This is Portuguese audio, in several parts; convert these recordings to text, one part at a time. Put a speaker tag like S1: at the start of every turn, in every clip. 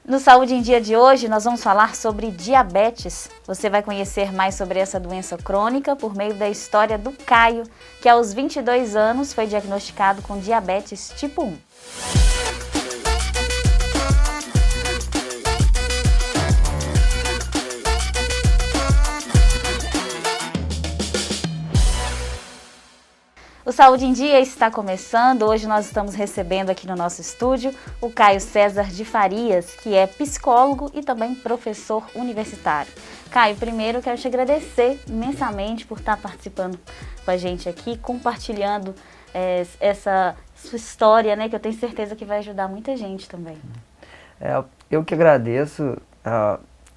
S1: No Saúde em Dia de hoje, nós vamos falar sobre diabetes. Você vai conhecer mais sobre essa doença crônica por meio da história do Caio, que aos 22 anos foi diagnosticado com diabetes tipo 1. O Saúde em Dia está começando. Hoje nós estamos recebendo aqui no nosso estúdio o Caio César de Farias, que é psicólogo e também professor universitário. Caio, primeiro eu quero te agradecer imensamente por estar participando com a gente aqui, compartilhando essa sua história, né, que eu tenho certeza que vai ajudar muita gente também.
S2: Eu que agradeço.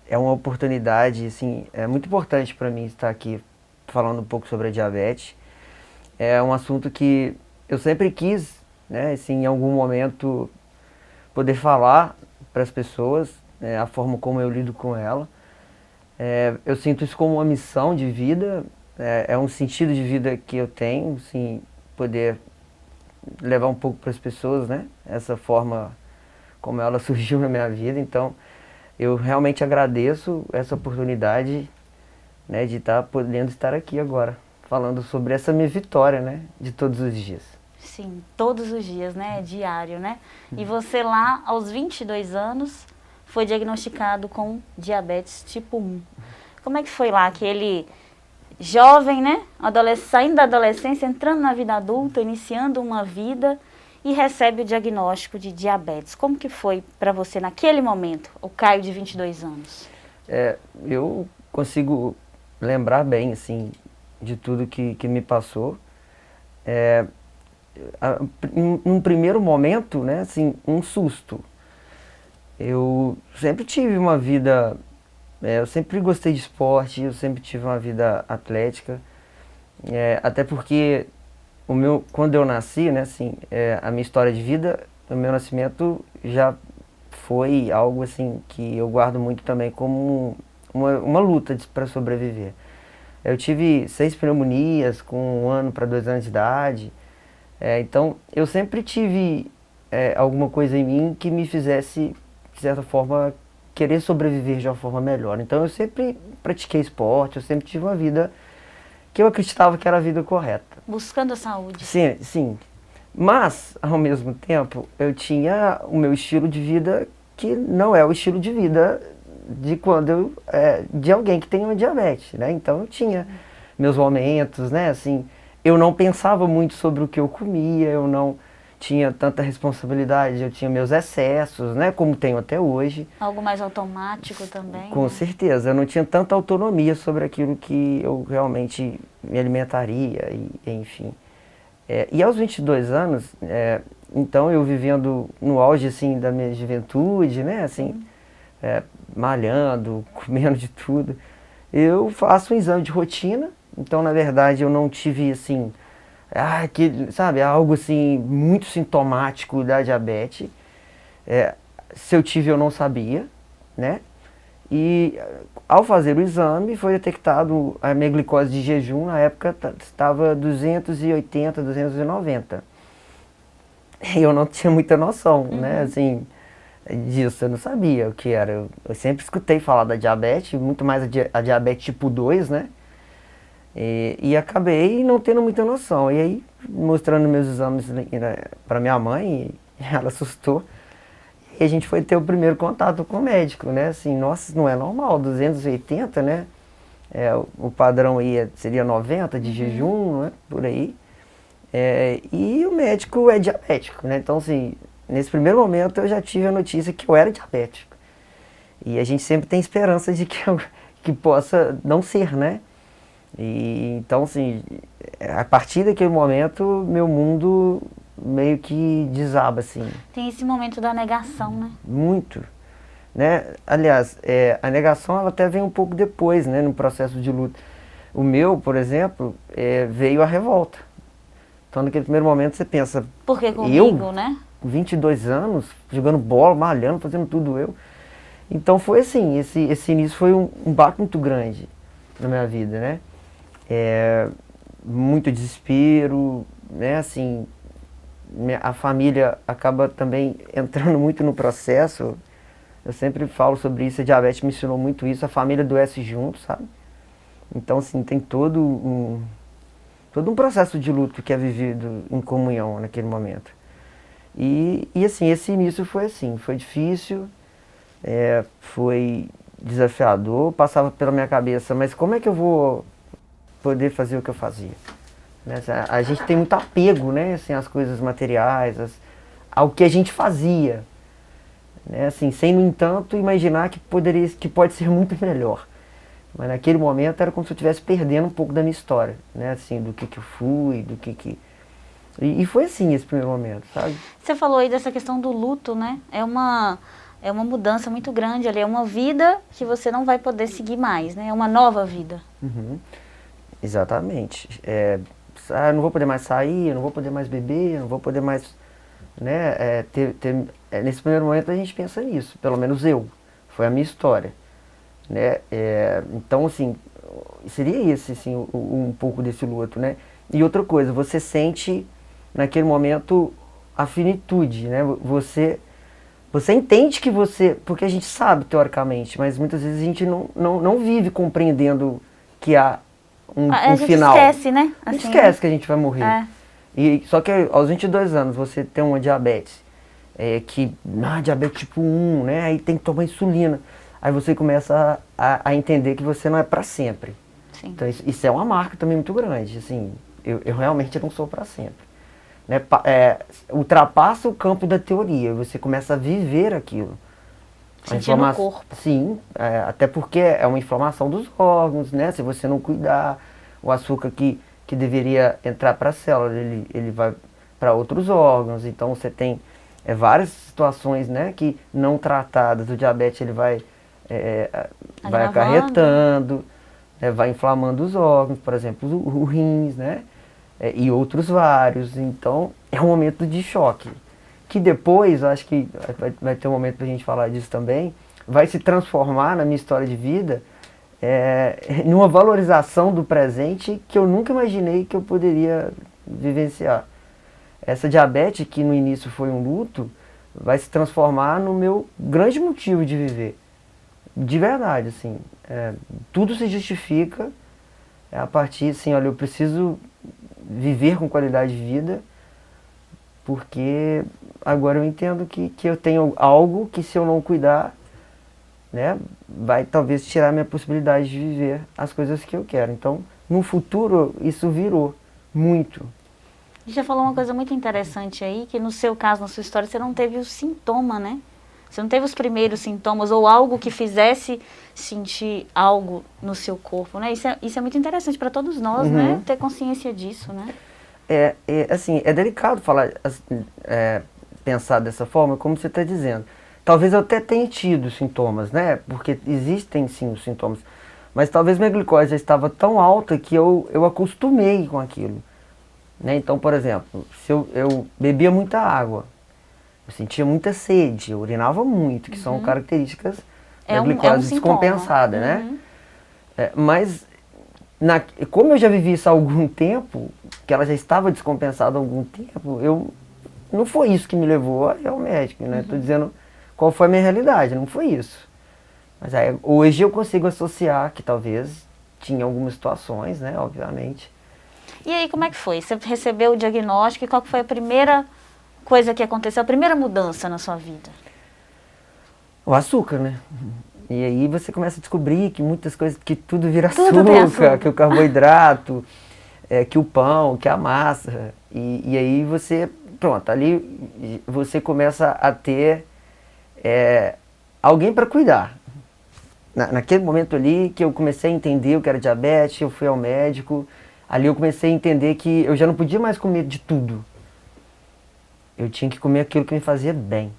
S2: É uma oportunidade, assim, é muito importante para mim estar aqui falando um pouco sobre a diabetes. É um assunto que eu sempre quis, né, assim, em algum momento poder falar para as pessoas, a forma como eu lido com ela. Eu sinto isso como uma missão de vida, é um sentido de vida que eu tenho, assim, poder levar um pouco para as pessoas, né, essa forma como ela surgiu na minha vida. Então, eu realmente agradeço essa oportunidade, né, de podendo estar aqui agora, falando sobre essa minha vitória, né, de todos os dias.
S1: Sim, todos os dias, né, diário, né? E você lá, aos 22 anos, foi diagnosticado com diabetes tipo 1. Como é que foi lá, aquele jovem, né, saindo da adolescência, entrando na vida adulta, iniciando uma vida e recebe o diagnóstico de diabetes? Como que foi para você naquele momento, o Caio de 22 anos?
S2: Eu consigo lembrar bem, assim, de tudo que me passou. Num primeiro momento, né, assim, um susto. Eu sempre tive uma vida, eu sempre gostei de esporte, eu sempre tive uma vida atlética, até porque quando eu nasci, né, assim, a minha história de vida, o meu nascimento já foi algo assim que eu guardo muito também como uma luta para sobreviver. Eu tive 6 pneumonias com 1 ano para 2 anos de idade. Então, eu sempre tive alguma coisa em mim que me fizesse, de certa forma, querer sobreviver de uma forma melhor. Então, eu sempre pratiquei esporte, eu sempre tive uma vida que eu acreditava que era a vida correta.
S1: Buscando a saúde.
S2: Sim, sim. Mas, ao mesmo tempo, eu tinha o meu estilo de vida que não é o estilo de vida de alguém que tem uma diabetes, né? Então eu tinha meus momentos, né? Assim, eu não pensava muito sobre o que eu comia, eu não tinha tanta responsabilidade, eu tinha meus excessos, né? Como tenho até hoje.
S1: Algo mais automático também?
S2: Com certeza, eu não tinha tanta autonomia sobre aquilo que eu realmente me alimentaria, enfim. E aos 22 anos, então eu vivendo no auge, assim, da minha juventude, né? Assim, malhando, comendo de tudo, eu faço um exame de rotina. Então, na verdade, eu não tive, assim, sabe, algo assim muito sintomático da diabetes. Se eu tive, eu não sabia, né? E ao fazer o exame, foi detectado a minha glicose de jejum, na época estava 280, 290. E eu não tinha muita noção, né, assim, disso, eu não sabia o que era. Eu sempre escutei falar da diabetes, muito mais a diabetes tipo 2, né? E acabei não tendo muita noção. E aí, mostrando meus exames para minha mãe, ela assustou. E a gente foi ter o primeiro contato com o médico, né? Assim, nossa, não é normal, 280, né? O padrão aí seria 90 de jejum, né? Por aí. E o médico é diabético, né? Então, assim, nesse primeiro momento eu já tive a notícia que eu era diabético. E a gente sempre tem esperança de que possa não ser, né? E então, assim, a partir daquele momento, meu mundo meio que desaba, assim.
S1: Tem esse momento da negação, né?
S2: Muito, né? Aliás, a negação ela até vem um pouco depois, né? No processo de luta. O meu, por exemplo, veio a revolta. Então, naquele primeiro momento, você pensa...
S1: Porque comigo, né?
S2: 22 anos, jogando bola, malhando, fazendo tudo eu. Então, foi assim, esse início foi um baque muito grande na minha vida, né? Muito desespero, né? Assim, a família acaba também entrando muito no processo, Eu sempre falo sobre isso, a diabetes me ensinou muito isso, a família adoece junto, sabe? Então, assim, tem todo um processo de luto que é vivido em comunhão naquele momento. E assim, esse início foi assim, foi difícil, foi desafiador, passava pela minha cabeça, mas como é que eu vou poder fazer o que eu fazia? Né? A gente tem muito apego, né, assim, às coisas materiais, ao que a gente fazia, né, assim, sem, no entanto, imaginar que pode ser muito melhor. Mas naquele momento era como se eu estivesse perdendo um pouco da minha história, né, assim, do que eu fui, do que... E foi assim esse primeiro momento, sabe?
S1: Você falou aí dessa questão do luto, né? É uma mudança muito grande ali, é uma vida que você não vai poder seguir mais, né? É uma nova vida.
S2: Uhum. Exatamente. Eu não vou poder mais sair, eu não vou poder mais beber, eu não vou poder mais, né, nesse primeiro momento a gente pensa nisso, pelo menos eu, foi a minha história, né, então assim, seria esse assim, um pouco desse luto, né, e outra coisa, você sente naquele momento a finitude, né, você entende que porque a gente sabe teoricamente, mas muitas vezes a gente não vive compreendendo que há
S1: a gente
S2: final.
S1: Esquece, né?
S2: A gente esquece que a gente vai morrer. Só que aos 22 anos você tem uma diabetes, diabetes tipo 1, né? Aí tem que tomar insulina. Aí você começa a entender que você não é para sempre.
S1: Sim.
S2: Então isso é uma marca também muito grande. Assim, eu realmente não sou para sempre. Né? Ultrapassa o campo da teoria, você começa a viver aquilo.
S1: Sentir no corpo.
S2: Sim, até porque é uma inflamação dos órgãos, né? Se você não cuidar, o açúcar que deveria entrar para a célula, ele vai para outros órgãos. Então você tem várias situações, né, que não tratadas. O diabetes ele vai acarretando, vai inflamando os órgãos, por exemplo, o rins, né? E outros vários. Então é um momento de choque. Que depois, acho que vai ter um momento pra gente falar disso também, vai se transformar na minha história de vida numa valorização do presente que eu nunca imaginei que eu poderia vivenciar. Essa diabetes, que no início foi um luto, vai se transformar no meu grande motivo de viver. De verdade, assim. Tudo se justifica a partir, assim, olha, eu preciso viver com qualidade de vida, porque agora eu entendo que eu tenho algo que, se eu não cuidar, né, vai talvez tirar minha possibilidade de viver as coisas que eu quero. Então, no futuro, isso virou muito.
S1: Você já falou uma coisa muito interessante aí, que no seu caso, na sua história, você não teve o sintoma, né? Você não teve os primeiros sintomas ou algo que fizesse sentir algo no seu corpo, né? Isso é muito interessante para todos nós, né? Ter consciência disso, né?
S2: Assim, é delicado falar, pensar dessa forma, como você está dizendo. Talvez eu até tenha tido sintomas, né? Porque existem sim os sintomas. Mas talvez minha glicose já estava tão alta que eu acostumei com aquilo. Né? Então, por exemplo, se eu bebia muita água, eu sentia muita sede, eu urinava muito, que são características da glicose descompensada, né? Mas, como eu já vivi isso há algum tempo, que ela já estava descompensada há algum tempo, não foi isso que me levou ao médico, né? Estou dizendo qual foi a minha realidade, não foi isso. Mas hoje eu consigo associar que talvez tinha algumas situações, né? Obviamente.
S1: E aí, como é que foi? Você recebeu o diagnóstico e qual que foi a primeira coisa que aconteceu, a primeira mudança na sua vida?
S2: O açúcar, né? E aí você começa a descobrir que muitas coisas, que tudo vira
S1: açúcar,
S2: que o carboidrato, que o pão, que a massa. E aí você, pronto, ali você começa a ter alguém para cuidar. Naquele momento ali que eu comecei a entender o que era diabetes, eu fui ao médico, ali eu comecei a entender que eu já não podia mais comer de tudo. Eu tinha que comer aquilo que me fazia bem.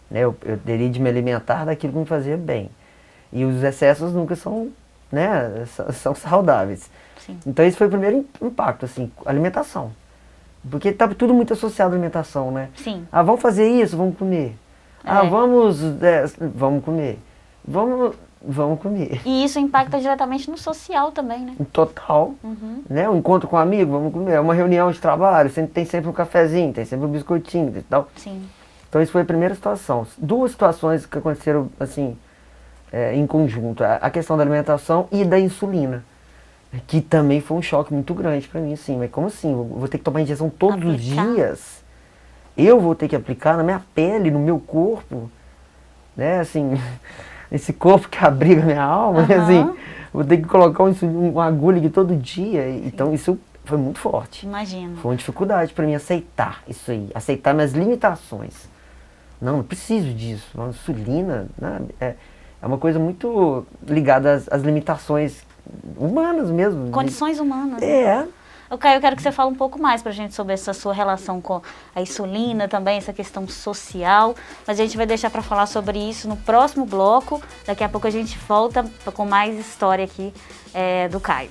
S2: Né? Eu teria de me alimentar daquilo que me fazia bem. E os excessos nunca são, né, são saudáveis.
S1: Sim.
S2: Então esse foi o primeiro impacto, assim, alimentação. Porque estava tudo muito associado à alimentação, né?
S1: Sim.
S2: Vamos fazer isso, vamos comer. Vamos comer. Vamos comer.
S1: E isso impacta diretamente no social também, né?
S2: Total. Né? Um encontro com um amigo, vamos comer. Uma reunião de trabalho, tem sempre um cafezinho, tem sempre um biscoitinho e tal.
S1: Sim.
S2: Então isso foi a primeira situação. Duas situações que aconteceram assim, em conjunto. A questão da alimentação e da insulina. Que também foi um choque muito grande para mim, assim. Mas como assim? Eu vou ter que tomar injeção todos os dias? Eu vou ter que aplicar na minha pele, no meu corpo? Né, assim, esse corpo que abriga a minha alma, né, assim, vou ter que colocar uma agulha aqui todo dia. Então isso foi muito forte.
S1: Imagino.
S2: Foi uma dificuldade para mim aceitar isso aí, aceitar minhas limitações. Não preciso disso. A insulina, né, é uma coisa muito ligada às limitações humanas mesmo.
S1: Condições humanas.
S2: É.
S1: Caio, eu quero que você fale um pouco mais pra gente sobre essa sua relação com a insulina, também essa questão social, mas a gente vai deixar para falar sobre isso no próximo bloco. Daqui a pouco a gente volta com mais história aqui do Caio.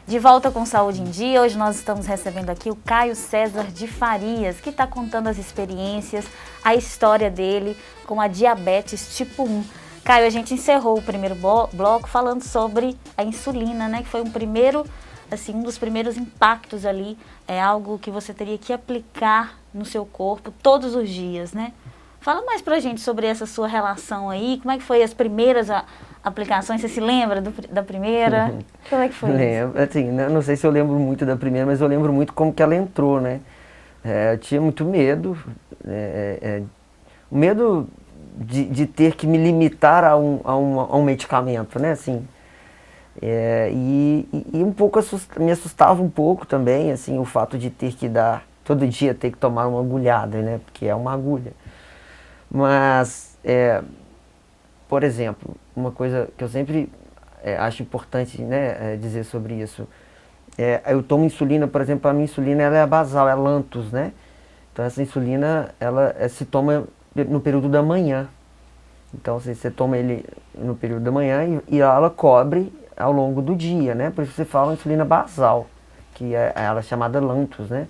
S1: De volta com Saúde em Dia, hoje nós estamos recebendo aqui o Caio César de Farias, que está contando as experiências, a história dele com a diabetes tipo 1. Caio, a gente encerrou o primeiro bloco falando sobre a insulina, né? Que foi um dos primeiros impactos ali, algo que você teria que aplicar no seu corpo todos os dias, né? Fala mais pra gente sobre essa sua relação aí, como é que foi as primeiras aplicações, você se lembra da primeira? Como é que foi
S2: Lembro, isso? Assim, não sei se eu lembro muito da primeira, mas eu lembro muito como que ela entrou, né? Eu tinha muito medo, o medo de ter que me limitar a um medicamento, né? Assim, e um pouco me assustava um pouco também, assim, o fato de ter que todo dia ter que tomar uma agulhada, né? Porque é uma agulha. Mas, por exemplo, uma coisa que eu sempre acho importante, né, dizer sobre isso, eu tomo insulina, por exemplo, a minha insulina ela é basal, é Lantus, né? Então essa insulina ela se toma no período da manhã. Então você toma ele no período da manhã e ela cobre ao longo do dia, né? Por isso você fala insulina basal, que ela é chamada Lantus, né?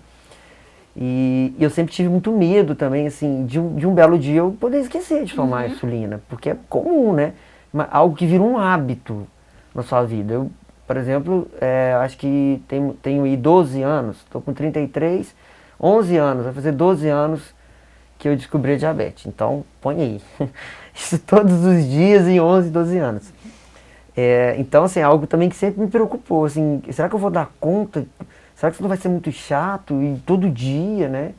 S2: E eu sempre tive muito medo também, assim, de um belo dia eu poder esquecer de tomar insulina, porque é comum, né? Algo que vira um hábito na sua vida. Eu, por exemplo, acho que tenho aí 12 anos, estou com 33, 11 anos, vai fazer 12 anos que eu descobri a diabetes. Então, põe aí. Isso todos os dias em 11, 12 anos. Então, assim, é algo também que sempre me preocupou, assim, será que eu vou dar conta? Será que isso não vai ser muito chato e todo dia, né?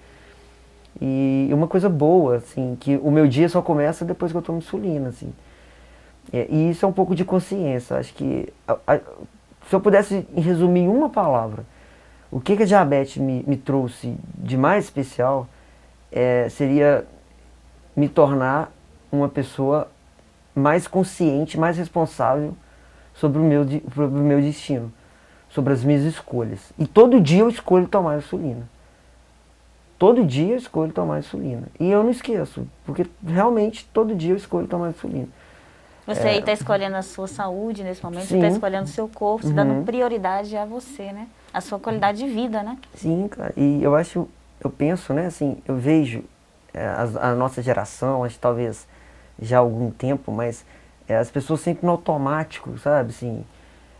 S2: E uma coisa boa, assim, que o meu dia só começa depois que eu tomo insulina, assim. E isso é um pouco de consciência. Acho que, se eu pudesse resumir em uma palavra, o que a diabetes me trouxe de mais especial, seria me tornar uma pessoa mais consciente, mais responsável sobre o meu destino, sobre as minhas escolhas. E todo dia eu escolho tomar insulina. Todo dia eu escolho tomar insulina. E eu não esqueço, porque realmente todo dia eu escolho tomar insulina.
S1: Você aí está escolhendo a sua saúde nesse momento,
S2: Sim.
S1: você está escolhendo o seu corpo, você dando prioridade a você, né? A sua qualidade de vida, né?
S2: Sim, cara. E eu penso, né, assim, eu vejo a nossa geração, acho que talvez já há algum tempo, mas as pessoas sempre no automático, sabe, assim,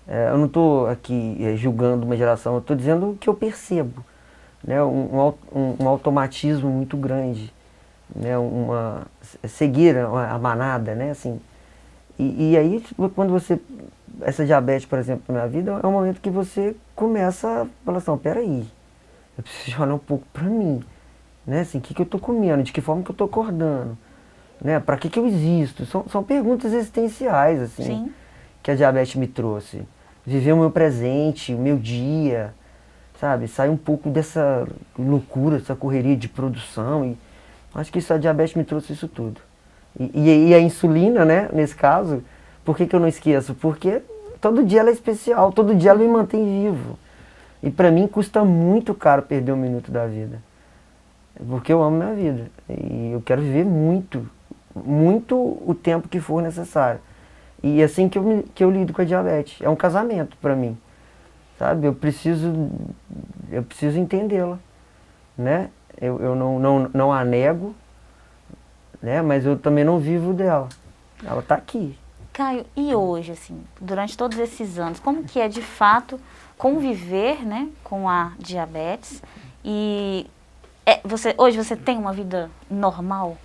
S2: eu não estou aqui julgando uma geração, eu estou dizendo o que eu percebo, né, um automatismo muito grande, né, seguir a manada, né, assim, e aí quando essa diabetes, por exemplo, na minha vida, é um momento que você começa a falar assim, peraí, eu preciso olhar um pouco para mim, né, assim, o que eu estou comendo, de que forma que eu estou acordando, né, para que eu existo, são perguntas existenciais, assim,
S1: Sim.
S2: que a diabetes me trouxe. Viver o meu presente, o meu dia, sabe, sair um pouco dessa loucura, dessa correria de produção, e acho que a diabetes me trouxe isso tudo. E a insulina, né, nesse caso, por que eu não esqueço? Porque todo dia ela é especial, todo dia ela me mantém vivo. E para mim custa muito caro perder um minuto da vida. Porque eu amo minha vida. E eu quero viver muito, muito o tempo que for necessário. E é assim que eu lido com a diabetes. É um casamento para mim. Sabe? Eu preciso entendê-la. Né? Eu não a nego, né? Mas eu também não vivo dela. Ela está aqui.
S1: Caio, e hoje, assim, durante todos esses anos, como que é de fato conviver, né, com a diabetes. E hoje você tem uma vida normal?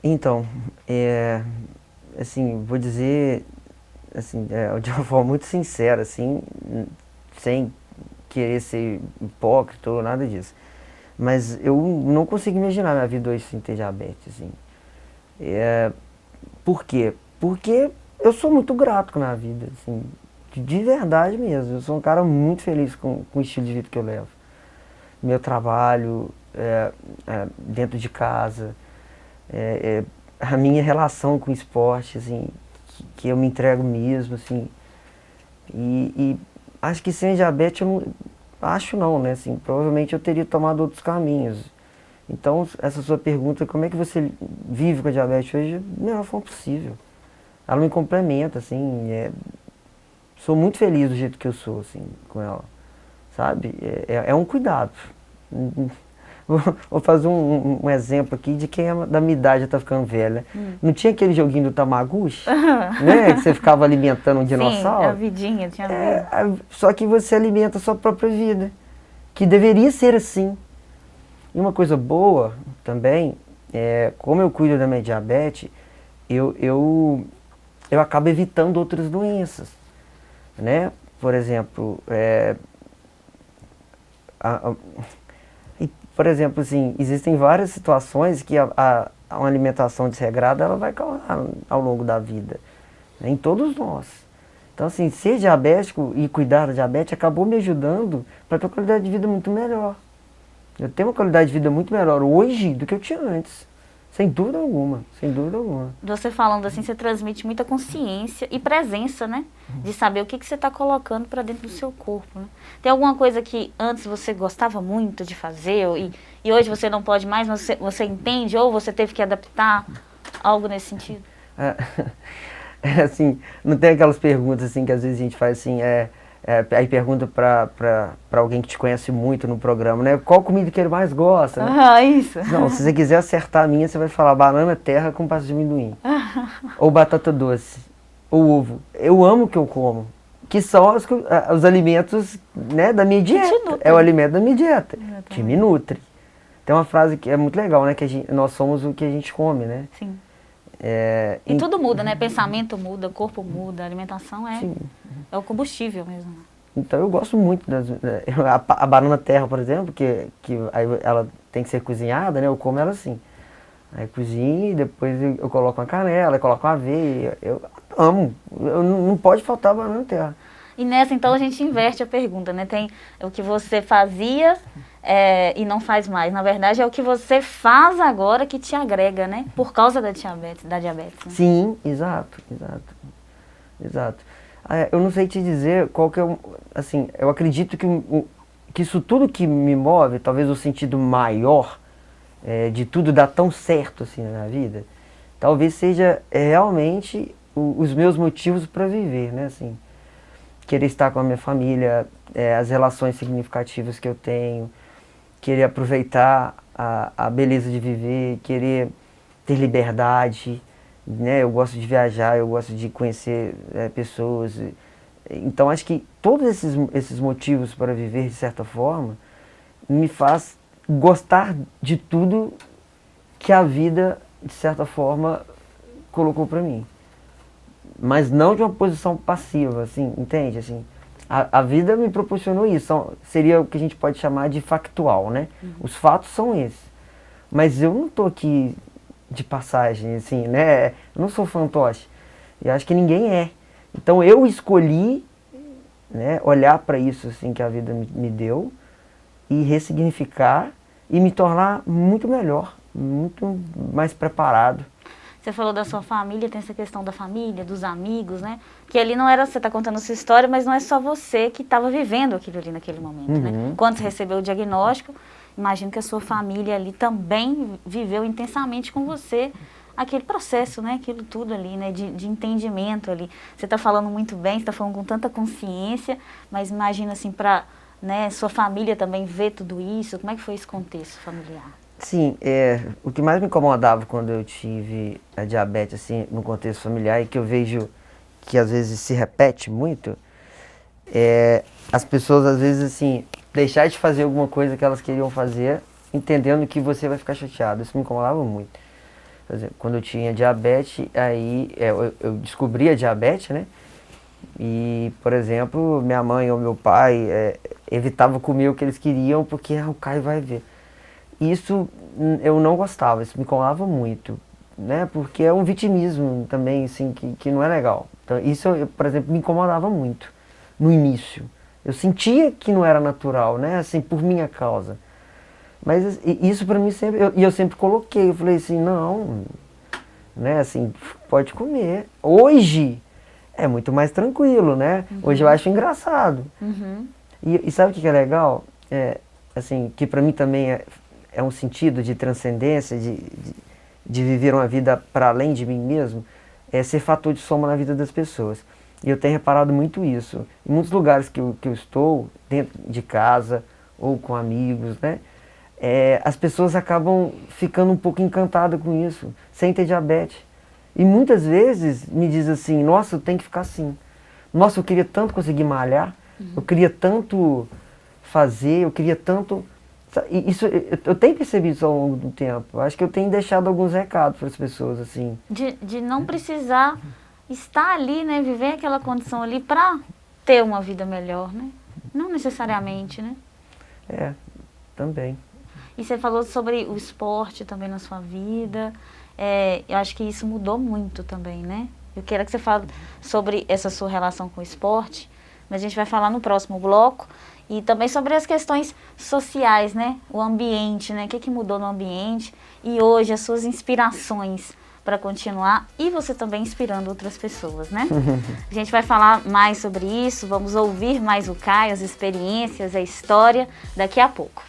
S2: Então, assim, vou dizer, assim, de uma forma muito sincera, assim, sem querer ser hipócrita ou nada disso. Mas eu não consigo imaginar minha vida hoje sem ter diabetes, assim. Por quê? Porque eu sou muito grato com a minha vida, assim, de verdade mesmo. Eu sou um cara muito feliz com o estilo de vida que eu levo. Meu trabalho, dentro de casa, a minha relação com o esporte, assim, que eu me entrego mesmo, assim. E acho que sem diabetes eu não... Acho não, né? Assim, provavelmente eu teria tomado outros caminhos. Então, essa sua pergunta, como é que você vive com a diabetes hoje, da melhor forma possível. Ela me complementa, assim, sou muito feliz do jeito que eu sou, assim, com ela, sabe? É um cuidado. Vou fazer um exemplo aqui de quem da minha idade já tá ficando velha. Não tinha aquele joguinho do Tamagotchi, né? Que você ficava alimentando um dinossauro?
S1: Sim, a vidinha, tinha vida.
S2: Só que você alimenta a sua própria vida, que deveria ser assim. E uma coisa boa também, como eu cuido da minha diabetes, eu acabo evitando outras doenças, né? Por exemplo, por exemplo, assim, existem várias situações que uma alimentação desregrada ela vai causar ao longo da vida, né? Em todos nós. Então, assim, ser diabético e cuidar da diabetes acabou me ajudando para ter uma qualidade de vida muito melhor. Eu tenho uma qualidade de vida muito melhor hoje do que eu tinha antes. Sem dúvida alguma, sem dúvida alguma.
S1: Você falando assim, você transmite muita consciência e presença, né? De saber o que você está colocando para dentro do seu corpo, né? Tem alguma coisa que antes você gostava muito de fazer e hoje você não pode mais, mas você entende ou você teve que adaptar algo nesse sentido?
S2: Assim, não tem aquelas perguntas assim que às vezes a gente faz assim, aí pergunta pra alguém que te conhece muito no programa, né? Qual comida que ele mais gosta, né?
S1: Isso.
S2: Não, se você quiser acertar a minha, você vai falar banana terra com pasta de amendoim. Ou batata doce. Ou ovo. Eu amo o que eu como. Que são os alimentos, né, da minha dieta. É o alimento da minha dieta. Que me nutre. Tem uma frase que é muito legal, né? Que nós somos o que a gente come, né?
S1: Sim. E tudo muda, né? Pensamento muda, corpo muda, alimentação é o combustível mesmo.
S2: Então eu gosto muito a banana terra, por exemplo, que aí ela tem que ser cozinhada, né? Eu como ela assim. Aí cozinho e depois eu coloco uma canela, eu coloco uma aveia. Eu amo. Não pode faltar banana terra.
S1: E nessa, então, a gente inverte a pergunta, né? Tem o que você fazia e não faz mais. Na verdade, é o que você faz agora que te agrega, né? Por causa da diabetes. Né?
S2: Sim, exato. Eu não sei te dizer qual que é assim, eu acredito que isso tudo que me move, talvez o sentido maior de tudo dar tão certo assim na minha vida, talvez seja realmente os meus motivos para viver, né? Assim, querer estar com a minha família, as relações significativas que eu tenho, querer aproveitar a beleza de viver, querer ter liberdade, né? Eu gosto de viajar, eu gosto de conhecer pessoas. Então acho que todos esses motivos para viver de certa forma me faz gostar de tudo que a vida de certa forma colocou para mim. Mas não de uma posição passiva, assim, entende? Assim, a vida me proporcionou isso, seria o que a gente pode chamar de factual, né? Os fatos são esses. Mas eu não estou aqui de passagem, assim, né? Eu não sou fantoche. E acho que ninguém é. Então eu escolhi, né, olhar para isso assim, que a vida me deu e ressignificar e me tornar muito melhor, muito mais preparado.
S1: Você falou da sua família, tem essa questão da família, dos amigos, né? Que ali não era, você está contando a sua história, mas não é só você que estava vivendo aquilo ali naquele momento, né? Quando você recebeu o diagnóstico, imagino que a sua família ali também viveu intensamente com você aquele processo, né? Aquilo tudo ali, né? De entendimento ali. Você está falando muito bem, você está falando com tanta consciência, mas imagina assim, para, né, sua família também ver tudo isso, como é que foi esse contexto familiar?
S2: Sim, o que mais me incomodava quando eu tive a diabetes, assim, no contexto familiar, e que eu vejo que às vezes se repete muito, as pessoas às vezes assim, deixar de fazer alguma coisa que elas queriam fazer, entendendo que você vai ficar chateado. Isso me incomodava muito. Por exemplo, quando eu tinha diabetes, aí eu descobri a diabetes, né? E, por exemplo, minha mãe ou meu pai evitavam comer o que eles queriam porque o Caio vai ver. Isso eu não gostava, isso me incomodava muito, né? Porque é um vitimismo também, assim, que não é legal. Então, isso, por exemplo, me incomodava muito no início. Eu sentia que não era natural, né? Assim, por minha causa. Mas isso pra mim sempre, eu sempre coloquei, eu falei assim, não, né? Assim, pode comer. Hoje é muito mais tranquilo, né? Hoje eu acho engraçado. E sabe o que é legal? Assim, que pra mim também é um sentido de transcendência, de viver uma vida para além de mim mesmo, é ser fator de soma na vida das pessoas. E eu tenho reparado muito isso. Em muitos lugares que eu estou, dentro de casa ou com amigos, né? As pessoas acabam ficando um pouco encantadas com isso, sem ter diabetes. E muitas vezes me diz assim, nossa, eu tenho que ficar assim. Nossa, eu queria tanto conseguir malhar, eu queria tanto fazer, eu queria tanto... Isso, eu tenho percebido isso ao longo do tempo. Eu acho que eu tenho deixado alguns recados para as pessoas, assim.
S1: De não precisar estar ali, né? Viver aquela condição ali para ter uma vida melhor, né? Não necessariamente, né?
S2: Também.
S1: E você falou sobre o esporte também na sua vida. Eu acho que isso mudou muito também, né? Eu quero que você fale sobre essa sua relação com o esporte, mas a gente vai falar no próximo bloco. E também sobre as questões sociais, né? O ambiente, né? O que mudou no ambiente e hoje as suas inspirações para continuar e você também inspirando outras pessoas, né? A gente vai falar mais sobre isso, vamos ouvir mais o Caio, as experiências, a história daqui a pouco.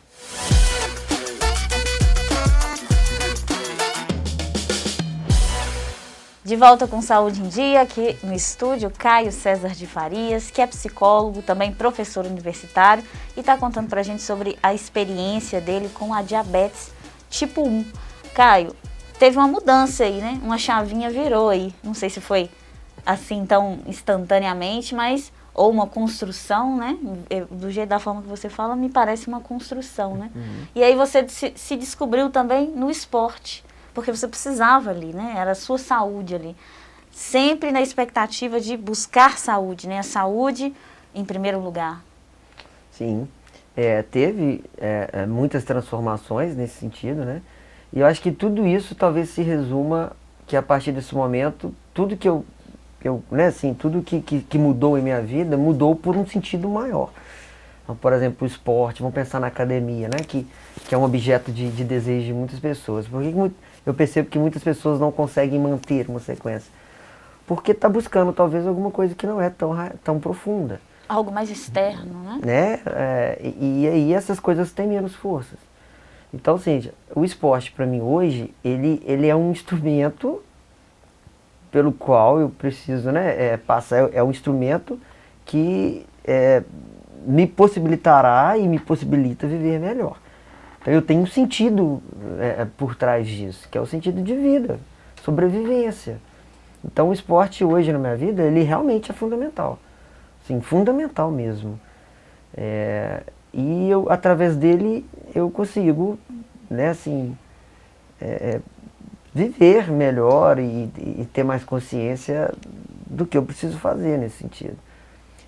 S1: De volta com Saúde em Dia, aqui no estúdio, Caio César de Farias, que é psicólogo, também professor universitário, e está contando para a gente sobre a experiência dele com a diabetes tipo 1. Caio, teve uma mudança aí, né? Uma chavinha virou aí. Não sei se foi assim tão instantaneamente, mas ou uma construção, né? Do jeito da forma que você fala, me parece uma construção, né? E aí você se descobriu também no esporte. Porque você precisava ali, né? Era a sua saúde ali. Sempre na expectativa de buscar saúde, né? A saúde em primeiro lugar.
S2: Sim. Teve muitas transformações nesse sentido, né? E eu acho que tudo isso talvez se resuma que a partir desse momento, tudo que né, assim, tudo que mudou em minha vida, mudou por um sentido maior. Então, por exemplo, o esporte, vamos pensar na academia, né? Que é um objeto de desejo de muitas pessoas. Por que eu percebo que muitas pessoas não conseguem manter uma sequência? Porque está buscando talvez alguma coisa que não é tão profunda.
S1: Algo mais externo, né?
S2: E aí essas coisas têm menos forças. Então, assim, o esporte para mim hoje, ele é um instrumento pelo qual eu preciso, né, passar, é um instrumento que me possibilitará e me possibilita viver melhor. Então eu tenho um sentido por trás disso, que é o sentido de vida, sobrevivência. Então o esporte hoje na minha vida, ele realmente é fundamental. Sim, fundamental mesmo. E através dele eu consigo, né, assim, viver melhor e ter mais consciência do que eu preciso fazer nesse sentido.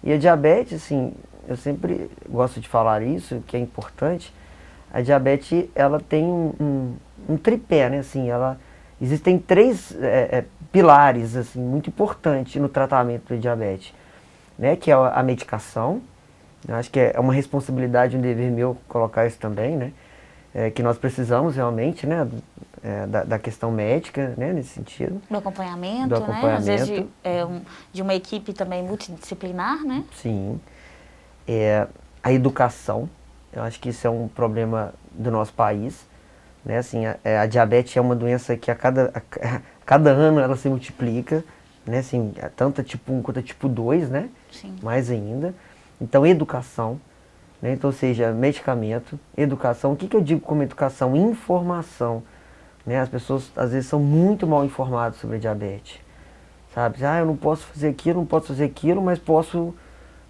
S2: E a diabetes, assim, eu sempre gosto de falar isso, que é importante. A diabetes, ela tem um tripé, né? Assim, existem três pilares assim, muito importantes no tratamento da diabetes, né? Que é a medicação. Eu acho que é uma responsabilidade, um dever meu colocar isso também, né? Que nós precisamos realmente, né? Da questão médica, né? Nesse sentido.
S1: Do acompanhamento, né? Às vezes de uma equipe também multidisciplinar, né?
S2: Sim. A educação. Eu acho que isso é um problema do nosso país, né? Assim, a diabetes é uma doença que a cada ano ela se multiplica, né? Assim, tanto a tipo 1 quanto a tipo 2, né?
S1: Sim.
S2: Mais ainda. Então, educação, né? Então, ou seja, medicamento, educação. O que eu digo como educação? Informação, né? As pessoas, às vezes, são muito mal informadas sobre a diabetes, sabe? Eu não posso fazer aquilo, não posso fazer aquilo, mas posso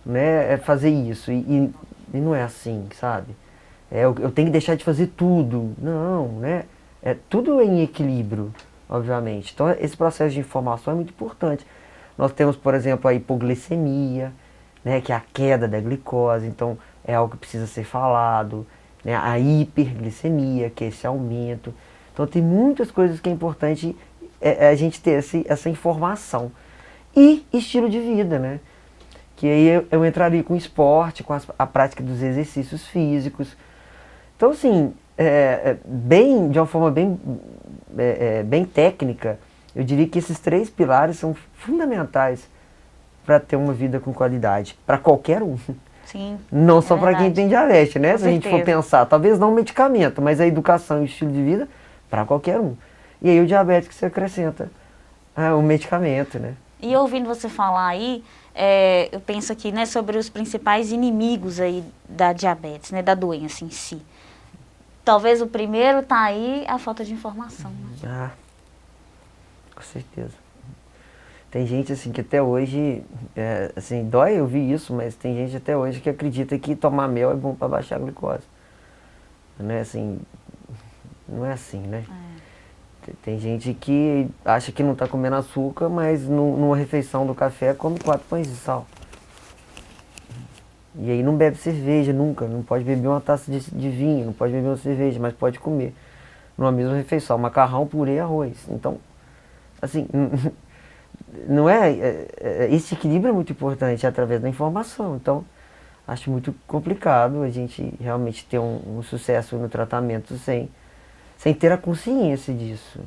S2: né, fazer isso. E não é assim, sabe? Eu tenho que deixar de fazer tudo. Não, né? Tudo em equilíbrio, obviamente. Então, esse processo de informação é muito importante. Nós temos, por exemplo, a hipoglicemia, né, que é a queda da glicose. Então, é algo que precisa ser falado. Né? A hiperglicemia, que é esse aumento. Então, tem muitas coisas que é importante a gente ter essa informação. E estilo de vida, né? Que aí eu entraria com esporte, com a prática dos exercícios físicos. Então, assim, de uma forma bem técnica, eu diria que esses 3 pilares são fundamentais para ter uma vida com qualidade, para qualquer um.
S1: Sim.
S2: Não só para quem tem diabetes, né? Se a gente for pensar, talvez não o medicamento, mas a educação e o estilo de vida para qualquer um. E aí o diabetes que se acrescenta o medicamento, né?
S1: E ouvindo você falar aí, eu penso aqui, né, sobre os principais inimigos aí da diabetes, né, da doença em si. Talvez o primeiro tá aí, a falta de informação. Né?
S2: Com certeza. Tem gente assim que até hoje, assim, dói ouvir isso, mas tem gente até hoje que acredita que tomar mel é bom para baixar a glicose. Não é assim, não é assim, né? Tem gente que acha que não está comendo açúcar, mas numa refeição do café come 4 pães de sal. E aí não bebe cerveja nunca, não pode beber uma taça de vinho, não pode beber uma cerveja, mas pode comer numa mesma refeição, macarrão, purê e arroz. Então, assim, não esse equilíbrio é muito importante através da informação. Então, acho muito complicado a gente realmente ter um sucesso no tratamento sem ter a consciência disso.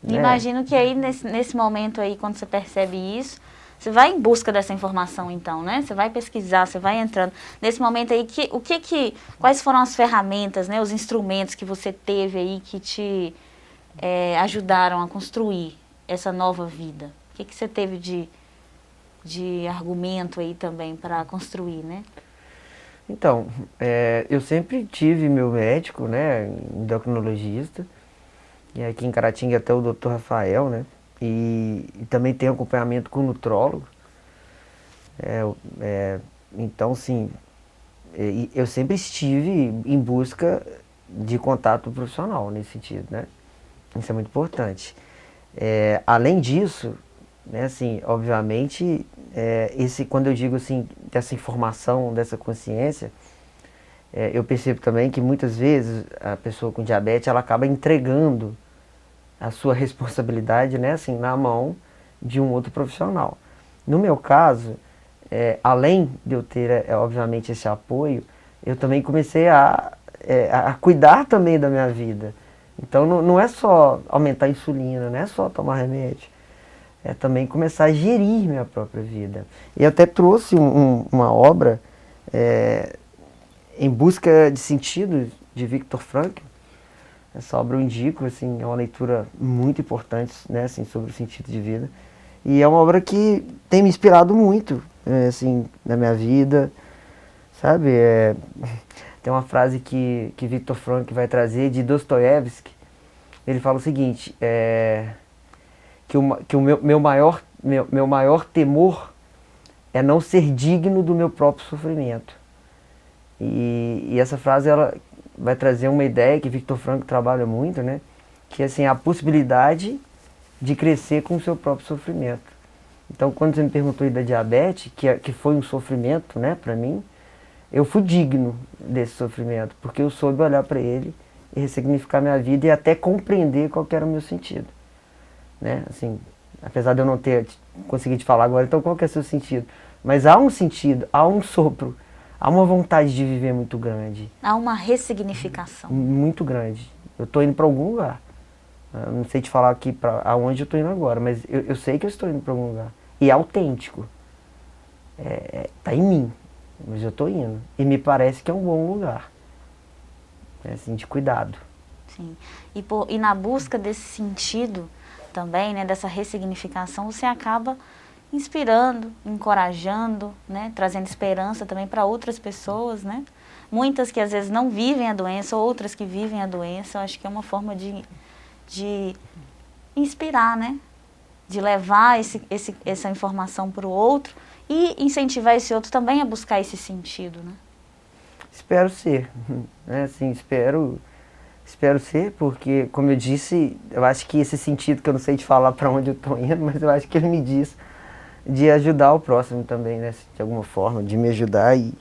S2: Né?
S1: Imagino que aí, nesse momento aí, quando você percebe isso, você vai em busca dessa informação, então, né? Você vai pesquisar, você vai entrando. Nesse momento aí, quais foram as ferramentas, né? Os instrumentos que você teve aí que te ajudaram a construir essa nova vida? O que você teve de argumento aí também para construir, né?
S2: Então, eu sempre tive meu médico, né, endocrinologista, e aqui em Caratinga até o Dr. Rafael, né, e também tenho acompanhamento com nutrólogo. Então, sim, eu sempre estive em busca de contato profissional nesse sentido, né, isso é muito importante. Além disso, né, assim, obviamente, quando eu digo assim, dessa informação, dessa consciência, eu percebo também que muitas vezes a pessoa com diabetes ela acaba entregando a sua responsabilidade, né, assim, na mão de um outro profissional. No meu caso, além de eu ter, obviamente, esse apoio, eu também comecei a cuidar também da minha vida. Então não é só aumentar a insulina, não é só tomar remédio. É também começar a gerir minha própria vida. E eu até trouxe uma obra, Em Busca de Sentido, de Viktor Frankl. Essa obra eu indico, assim, é uma leitura muito importante, né, assim, sobre o sentido de vida. E é uma obra que tem me inspirado muito, assim, na minha vida, sabe? Tem uma frase que Viktor Frankl vai trazer de Dostoiévski. Ele fala o seguinte, que o meu maior temor é não ser digno do meu próprio sofrimento. E essa frase ela vai trazer uma ideia que Viktor Frankl trabalha muito, né? Que é assim, a possibilidade de crescer com o seu próprio sofrimento. Então, quando você me perguntou aí da diabetes, que foi um sofrimento, né, para mim, eu fui digno desse sofrimento, porque eu soube olhar para ele e ressignificar minha vida e até compreender qual que era o meu sentido. Né? Assim, apesar de eu não ter conseguido te falar agora, então qual que é o seu sentido? Mas há um sentido, há um sopro, há uma vontade de viver muito grande.
S1: Há uma ressignificação.
S2: Muito grande. Eu estou indo para algum lugar. Eu não sei te falar aqui para aonde eu estou indo agora, mas eu sei que eu estou indo para algum lugar. E é autêntico. Tá em mim, mas eu estou indo. E me parece que é um bom lugar. Assim, de cuidado.
S1: Sim. E na busca desse sentido também, né, dessa ressignificação, você acaba inspirando, encorajando, né, trazendo esperança também para outras pessoas, né? Muitas que às vezes não vivem a doença, outras que vivem a doença. Eu acho que é uma forma de inspirar, né? De levar essa informação para o outro e incentivar esse outro também a buscar esse sentido, né?
S2: Espero ser, né? Assim, espero ser, porque, como eu disse, eu acho que esse sentido, que eu não sei te falar para onde eu estou indo, mas eu acho que ele me diz de ajudar o próximo também, né? De alguma forma, de me ajudar e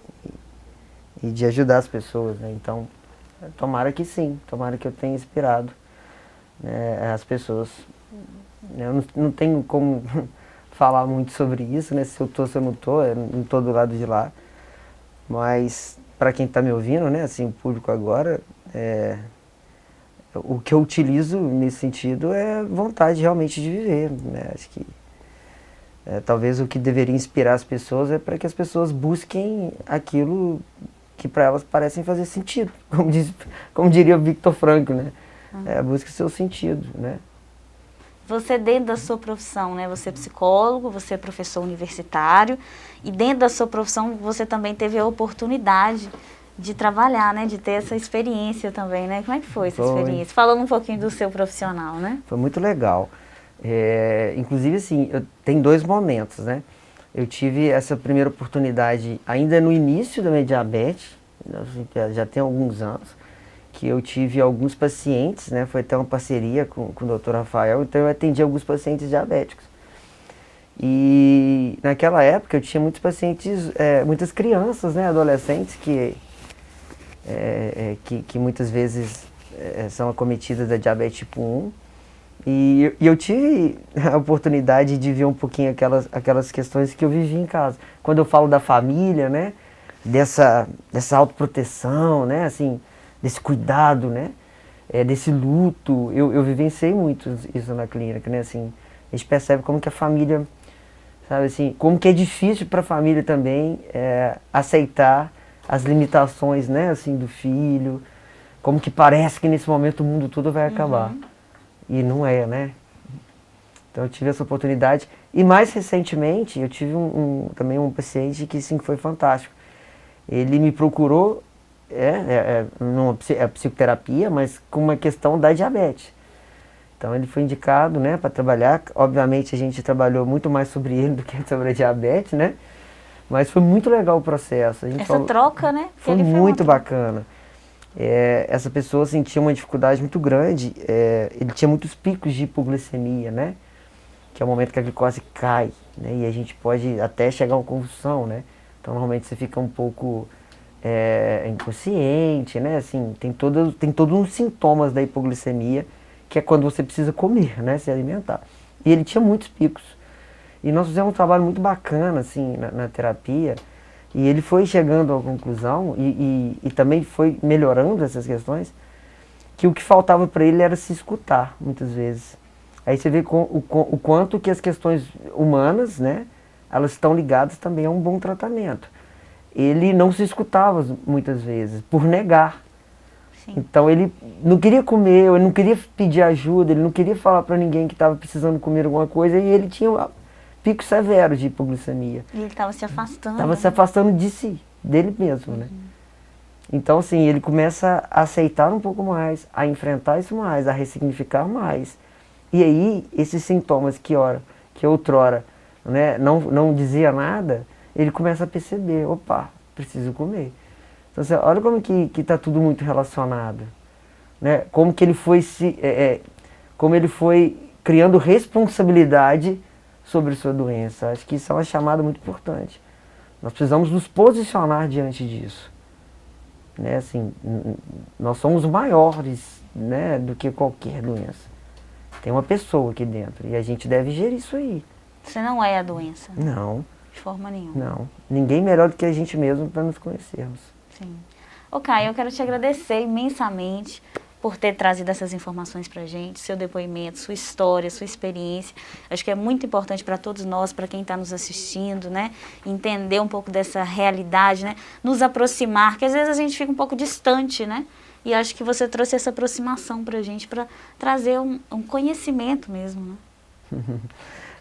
S2: de ajudar as pessoas, né? Então, tomara que sim, tomara que eu tenha inspirado, né, as pessoas. Eu não tenho como falar muito sobre isso, né? Se eu tô, se eu não tô, eu não tô do lado de lá. Mas, para quem está me ouvindo, né, assim, o público agora, o que eu utilizo nesse sentido é vontade realmente de viver, né? Acho que talvez o que deveria inspirar as pessoas é para que as pessoas busquem aquilo que para elas parecem fazer sentido, como diria o Viktor Frankl, né? Busque o seu sentido, né?
S1: Você, dentro da sua profissão, né? Você é psicólogo, você é professor universitário, e dentro da sua profissão você também teve a oportunidade de trabalhar, né? De ter essa experiência também, né? Como é que foi essa experiência? Falando um pouquinho do seu profissional, né?
S2: Foi muito legal. Inclusive, assim, tem 2 momentos, né? Eu tive essa primeira oportunidade ainda no início da minha diabetes, já tem alguns anos, que eu tive alguns pacientes, né? Foi até uma parceria com o Dr. Rafael, então eu atendi alguns pacientes diabéticos. E naquela época eu tinha muitos pacientes, muitas crianças, né? Adolescentes que muitas vezes são acometidas da diabetes tipo 1. E eu tive a oportunidade de ver um pouquinho aquelas questões que eu vivi em casa. Quando eu falo da família, né, dessa autoproteção, né, assim, desse cuidado, né, desse luto, eu vivenciei muito isso na clínica, né, assim, a gente percebe como que a família, sabe assim, como que é difícil para a família também aceitar as limitações, né, assim, do filho, como que parece que nesse momento o mundo todo vai acabar. E não é, né? Então eu tive essa oportunidade. E mais recentemente, eu tive também um paciente que sim, foi fantástico. Ele me procurou, numa psicoterapia, mas com uma questão da diabetes. Então ele foi indicado, né, para trabalhar. Obviamente a gente trabalhou muito mais sobre ele do que sobre a diabetes, né? Mas foi muito legal o processo.
S1: Essa troca, né?
S2: Foi muito bacana. Essa pessoa sentia uma dificuldade muito grande, ele tinha muitos picos de hipoglicemia, né? Que é o momento que a glicose cai, né? E a gente pode até chegar a uma convulsão, né? Então normalmente você fica um pouco inconsciente, né? Assim, tem todos os sintomas da hipoglicemia, que é quando você precisa comer, né? Se alimentar. E ele tinha muitos picos. E nós fizemos um trabalho muito bacana, assim, na terapia. E ele foi chegando à conclusão e também foi melhorando essas questões, que o que faltava para ele era se escutar, muitas vezes. Aí você vê o quanto que as questões humanas, né, elas estão ligadas também a um bom tratamento. Ele não se escutava muitas vezes, por negar. Sim. Então ele não queria comer, ele não queria pedir ajuda, ele não queria falar para ninguém que estava precisando comer alguma coisa, e ele tinha pico severo de hipoglicemia.
S1: E ele estava se afastando.
S2: Estava se afastando de si, dele mesmo, né? Então, assim, ele começa a aceitar um pouco mais, a enfrentar isso mais, a ressignificar mais. E aí, esses sintomas que outrora, né, não dizia nada, ele começa a perceber, opa, preciso comer. Então, assim, olha como que está tudo muito relacionado, né? Como que ele foi como ele foi criando responsabilidade sobre sua doença. Acho que isso é uma chamada muito importante. Nós precisamos nos posicionar diante disso. Né? Assim, nós somos maiores, né, do que qualquer doença. Tem uma pessoa aqui dentro e a gente deve gerir isso aí.
S1: Você não é a doença?
S2: Não.
S1: De forma nenhuma?
S2: Não. Ninguém melhor do que a gente mesmo para nos conhecermos.
S1: Sim. Ô, Caio, eu quero te agradecer imensamente por ter trazido essas informações para a gente, seu depoimento, sua história, sua experiência. Acho que é muito importante para todos nós, para quem está nos assistindo, né? Entender um pouco dessa realidade, né? Nos aproximar, que às vezes a gente fica um pouco distante, né? E acho que você trouxe essa aproximação para a gente, para trazer um conhecimento mesmo, né?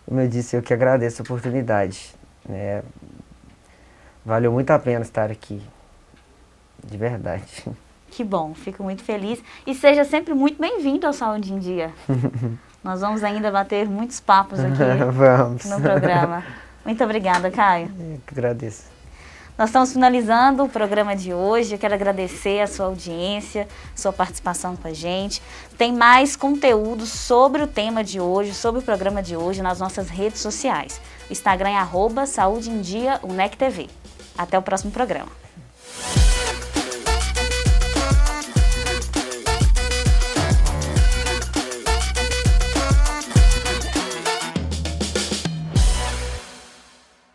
S2: Como eu disse, eu que agradeço a oportunidade. Valeu muito a pena estar aqui, de verdade.
S1: Que bom, fico muito feliz. E seja sempre muito bem-vindo ao Saúde em Dia. Nós vamos ainda bater muitos papos aqui
S2: vamos.
S1: no programa. Muito obrigada, Caio.
S2: Eu que agradeço.
S1: Nós estamos finalizando o programa de hoje. Eu quero agradecer a sua audiência, sua participação com a gente. Tem mais conteúdo sobre o tema de hoje, sobre o programa de hoje nas nossas redes sociais. O Instagram é @SaúdeEmDia, UNECTV. Até o próximo programa.